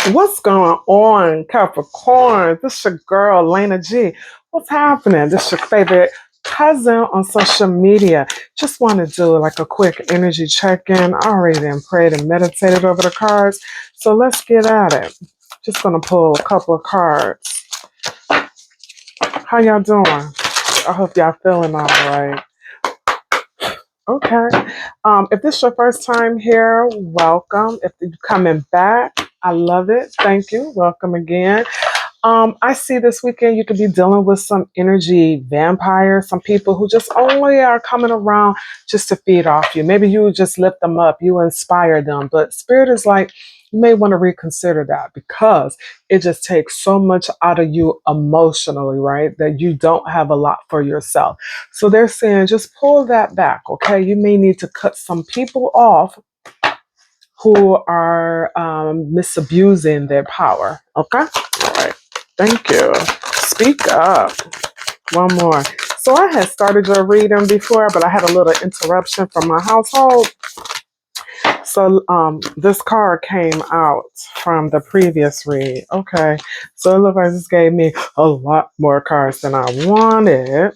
What's going on, Capricorn? This your girl, Lena G. What's happening? This your favorite cousin on social media. Just want to do like a quick energy check-in. I already done prayed and meditated over the cards. So let's get at it. Just gonna pull a couple of cards. How y'all doing? I hope y'all feeling all right. Okay. If this is your first time here, welcome. If you're coming back, I love it. Thank you. Welcome again. I see this weekend you could be dealing with some energy vampires, some people who just only are coming around just to feed off you. Maybe you just lift them up, you inspire them. But Spirit is like, you may want to reconsider that because it just takes so much out of you emotionally, right? That you don't have a lot for yourself. So they're saying just pull that back, okay? You may need to cut some people off who are misusing their power, okay? All right. Thank you. Speak up. One more. So I had started your reading before, but I had a little interruption from my household. So this card came out from the previous read. Okay. So it looked like this gave me a lot more cards than I wanted.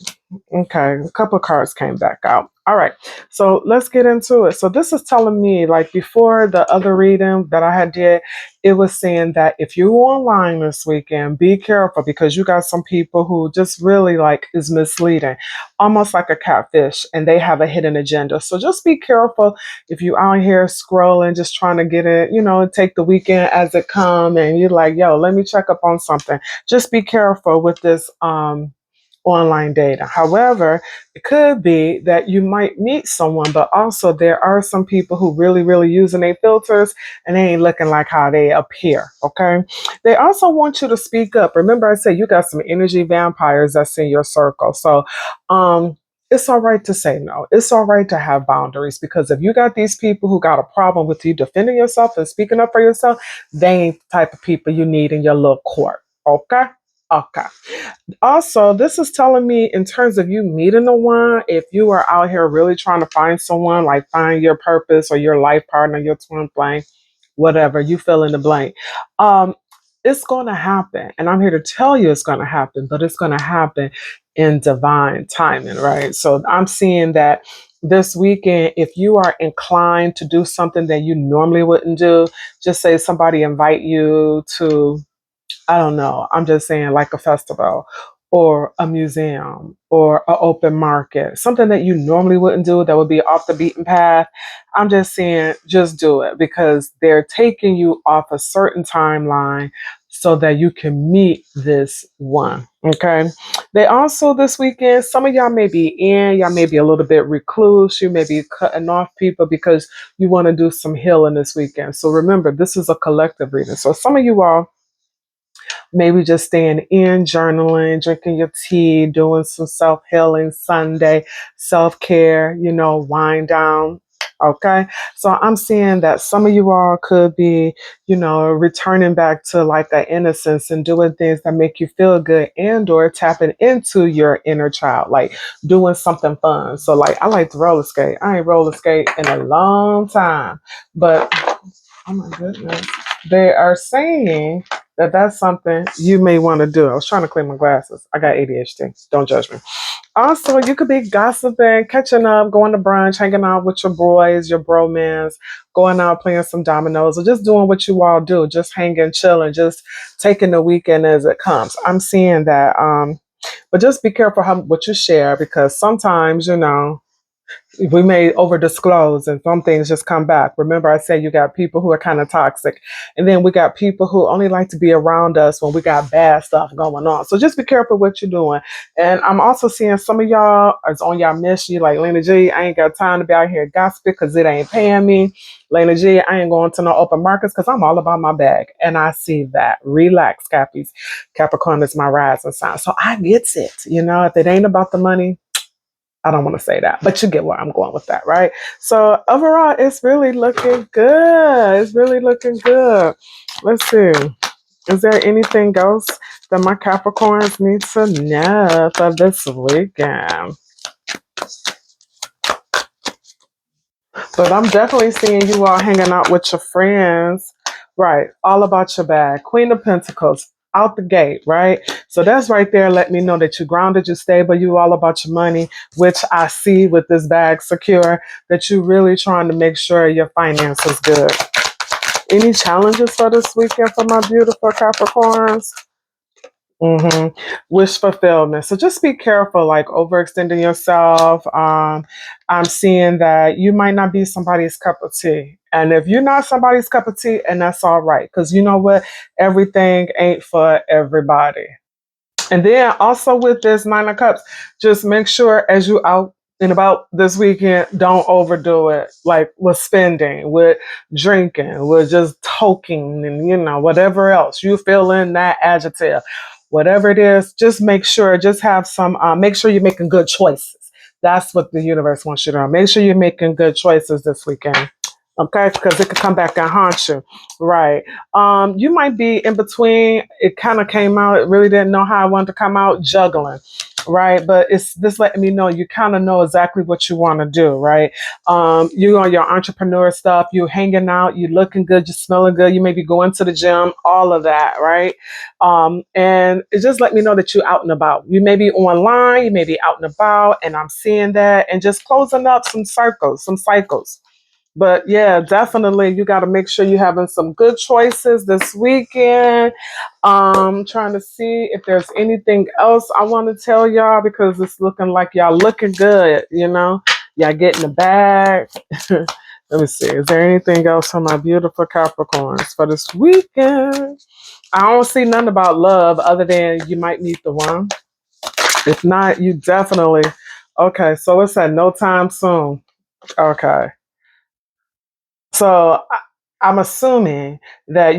Okay, a couple of cards came back out. All right, so let's get into it. So this is telling me, like before the other reading that I had did, it was saying that if you online this weekend, be careful because you got some people who just really like is misleading, almost like a catfish, and they have a hidden agenda. So just be careful if you out here scrolling, just trying to get it, take the weekend as it come, and you're like, yo, let me check up on something. Just be careful with this online data. However, it could be that you might meet someone, but also there are some people who really using their filters and they ain't looking like how they appear. Okay. They also want you to speak up. Remember, I said you got some energy vampires that's in your circle. So, it's all right to say no. It's all right to have boundaries because if you got these people who got a problem with you defending yourself and speaking up for yourself, they ain't the type of people you need in your little court. Okay. Okay. Also, this is telling me in terms of you meeting the one, if you are out here really trying to find someone, like find your purpose or your life partner, your twin flame, whatever, you fill in the blank. Um, it's going to happen. And I'm here to tell you it's going to happen, but it's going to happen in divine timing, right? So I'm seeing that this weekend, if you are inclined to do something that you normally wouldn't do, just say somebody invite you to, I don't know. I'm just saying like a festival or a museum or an open market, something that you normally wouldn't do that would be off the beaten path. I'm just saying just do it because they're taking you off a certain timeline so that you can meet this one. Okay. They also this weekend, some of y'all may be y'all may be a little bit recluse. You may be cutting off people because you want to do some healing this weekend. So remember, this is a collective reading. So some of you all maybe just staying in, journaling, drinking your tea, doing some self healing Sunday, self care, wind down. Okay. So I'm seeing that some of you all could be, returning back to like that innocence and doing things that make you feel good and or tapping into your inner child, like doing something fun. So like I like to roller skate. I ain't roller skate in a long time, but oh my goodness. They are saying that that's something you may want to do. I was trying to clean my glasses. I got ADHD. Don't judge me. Also, you could be gossiping, catching up, going to brunch, hanging out with your boys, your bromance, going out playing some dominoes, or just doing what you all do, just hanging, chilling, just taking the weekend as it comes. I'm seeing that. But just be careful what you share because sometimes, we may over disclose and some things just come back. Remember, I said you got people who are kind of toxic, and then we got people who only like to be around us when we got bad stuff going on. So just be careful what you're doing. And I'm also seeing some of y'all is on y'all mission. You like Lena G, I ain't got time to be out here gossiping because it ain't paying me. Lena G, I ain't going to no open markets because I'm all about my bag. And I see that. Relax, Cappies. Capricorn is my rising sign. So I gets it. If it ain't about the money, I don't want to say that, but you get where I'm going with that, right? So overall, it's really looking good. It's really looking good. Let's see. Is there anything else that my Capricorns need to know for this weekend? But I'm definitely seeing you all hanging out with your friends Right. All about your bag. Queen of Pentacles. Out the gate, right? So that's right there. Let me know that you're grounded, you're stable, you all about your money, which I see with this bag secure, that you're really trying to make sure your finances good. Any challenges for this weekend for my beautiful Capricorns? Wish fulfillment. So just be careful, like overextending yourself. I'm seeing that you might not be somebody's cup of tea. And if you're not somebody's cup of tea, and that's all right. Because you know what? Everything ain't for everybody. And then also with this Nine of Cups, just make sure as you out and about this weekend, don't overdo it. Like with spending, with drinking, with just toking, and whatever else you feel in that adjective, whatever it is, just make sure, just have some. Make sure you're making good choices. That's what the universe wants you to know. Make sure you're making good choices this weekend. Okay, because it could come back and haunt you. Right. You might be in between. It kind of came out. It really didn't know how I wanted to come out, juggling. Right. But it's this letting me know you kind of know exactly what you want to do. Right. You on your entrepreneur stuff, you hanging out, you looking good, you smelling good, you may be going to the gym, all of that. Right. And it just let me know that you're out and about. You may be online, you may be out and about, and I'm seeing that, and just closing up some circles, some cycles. But yeah, definitely you got to make sure you're having some good choices this weekend. Trying to see if there's anything else I want to tell y'all, because it's looking like y'all looking good, Y'all getting the bag. Let me see. Is there anything else for my beautiful Capricorns for this weekend? I don't see nothing about love other than you might meet the one. If not, you definitely. Okay, so it's at no time soon. Okay. So I'm assuming that,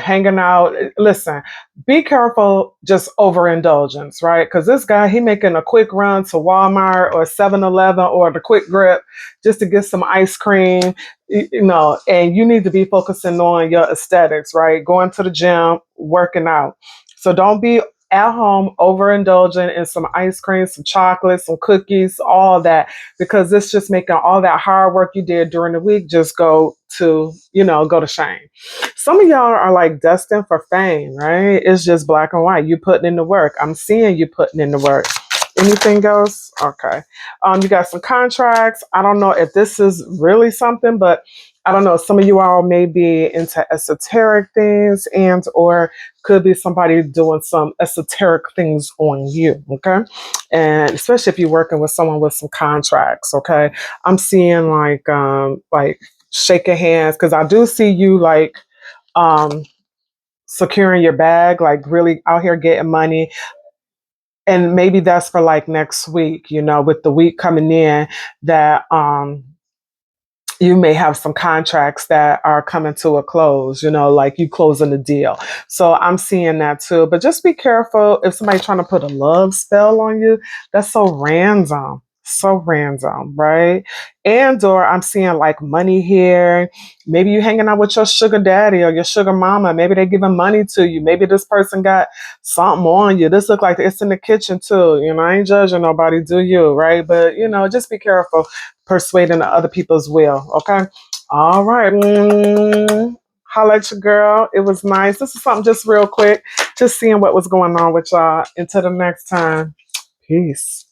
hanging out. Listen, be careful just overindulgence, right? Because this guy, he making a quick run to Walmart or 7-Eleven or the Quick Grip just to get some ice cream, and you need to be focusing on your aesthetics, right? Going to the gym, working out. So don't be at home overindulging in some ice cream, some chocolate, some cookies, all that, because it's just making all that hard work you did during the week just go to shame. Some of y'all are like destined for fame, right? It's just black and white. You putting in the work. I'm seeing you putting in the work. Anything else? Okay. You got some contracts. I don't know if this is really something, but I don't know. Some of you all may be into esoteric things, and or could be somebody doing some esoteric things on you. Okay. And especially if you're working with someone with some contracts. Okay. I'm seeing like shaking hands, because I do see you like um securing your bag, like really out here getting money. And maybe that's for like next week, with the week coming in, that you may have some contracts that are coming to a close, like you closing the deal. So I'm seeing that too. But just be careful if somebody's trying to put a love spell on you. That's so random. So random, right? And or I'm seeing like money here. Maybe you hanging out with your sugar daddy or your sugar mama. Maybe they giving money to you. Maybe this person got something on you. This look like it's in the kitchen too. I ain't judging nobody, do you, right? But just be careful persuading other people's will. Okay. All right. Holla at your girl. It was nice. This is something just real quick, just seeing what was going on with y'all. Until the next time. Peace.